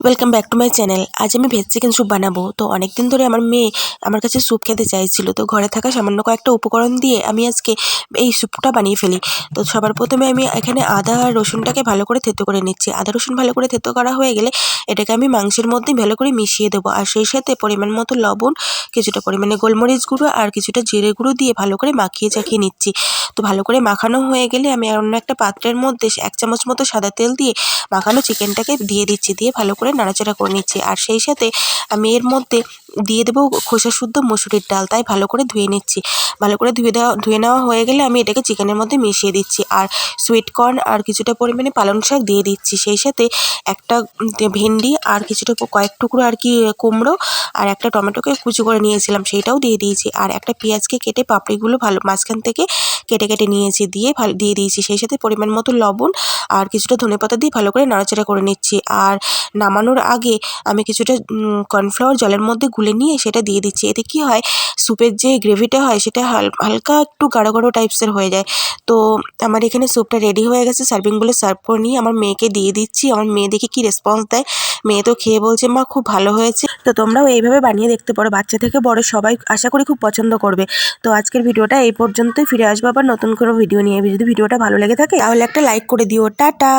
Welcome back to my channel. আজ আমি veg chicken soup বানাবো। তো অনেক দিন ধরে আমার মেয়ে আমার কাছে স্যুপ খেতে চাইছিল। তো ঘরে থাকা সামান্য কয়েকটা উপকরণ দিয়ে আমি আজকে এই স্যুপটা বানিয়ে ফেলি। তো সবার প্রথমে আমি এখানে আদা আর রসুনটাকে ভালো করে থেতো করে নিচ্ছি। আদা রসুন ভালো করে থেতো করা হয়ে গেলে এটাকে আমি মাংসের মধ্যে ভালো করে মিশিয়ে দেবো। আর সেই সাথে পরিমাণ মতো লবণ, কিছুটা পরিমাণে গোলমরিচ গুঁড়ো আর কিছুটা জিরে গুঁড়ো দিয়ে ভালো করে মাখিয়ে চাখিয়ে নিচ্ছি। তো ভালো করে মাখানো হয়ে গেলে আমি অন্য একটা পাত্রের মধ্যে 1 চামচ মতো সাদা তেল দিয়ে মাখানো চিকেনটাকে দিয়ে দিচ্ছি। দিয়ে ভালো করে নাড়াচাড়া করে নিচ্ছি। আর সেই সাথে আমি এর মধ্যে দিয়ে দেবো খোসা শুদ্ধ মসুরির ডাল। তাই ভালো করে ধুয়ে নিচ্ছি। ভালো করে ধুয়ে নেওয়া হয়ে গেলে আমি এটাকে চিকেনের মধ্যে মিশিয়ে দিচ্ছি। আর সুইট কর্ন আর কিছুটা পরিমাণে পালং শাক দিয়ে দিচ্ছি। সেই সাথে একটা ভেন্ডি আর কিছুটা কয়েক টুকরো কুমড়ো আর একটা টমেটোকে কুচি করে নিয়েছিলাম, সেইটাও দিয়ে দিয়েছি। আর একটা পেঁয়াজকে কেটে পাপড়িগুলো ভালো মাঝখান থেকে কেটে নিয়েছি, দিয়ে দিয়েছি। সেই সাথে পরিমাণ মতো লবণ আর কিছুটা ধনেপাতা দিয়ে ভালো করে নাড়াচাড়া করে নিচ্ছি। আর নামানোর আগে আমি কিছুটা কর্নফ্লাওয়ার জলের মধ্যে গুলে নিয়ে সেটা দিয়ে দিচ্ছি। এতে কি হয়, স্যুপের যে গ্রেভিটা হয় সেটা হালকা একটু গাঢ় গাঢ় টাইপসের হয়ে যায়। তো আমার এখানে স্যুপটা রেডি হয়ে গেছে। সার্ভিং বলে সার্ভ করে নিয়ে আমার মেয়েকে দিয়ে দিচ্ছি। আমার মেয়ে দেখে কি রেসপন্স দেয়। মেয়ে তো খেয়ে বলছে, মা খুব ভালো হয়েছে। তো তোমরাও এইভাবে বানিয়ে দেখতে পারো। বাচ্চা থেকে বড় সবাই আশা করি খুব পছন্দ করবে। তো আজকের ভিডিওটা এই পর্যন্তই। ফিরে আসবো আবার নতুন কোনো ভিডিও নিয়ে। যদি ভিডিওটা ভালো লেগে থাকে তাহলে একটা লাইক করে দিও। টাটা।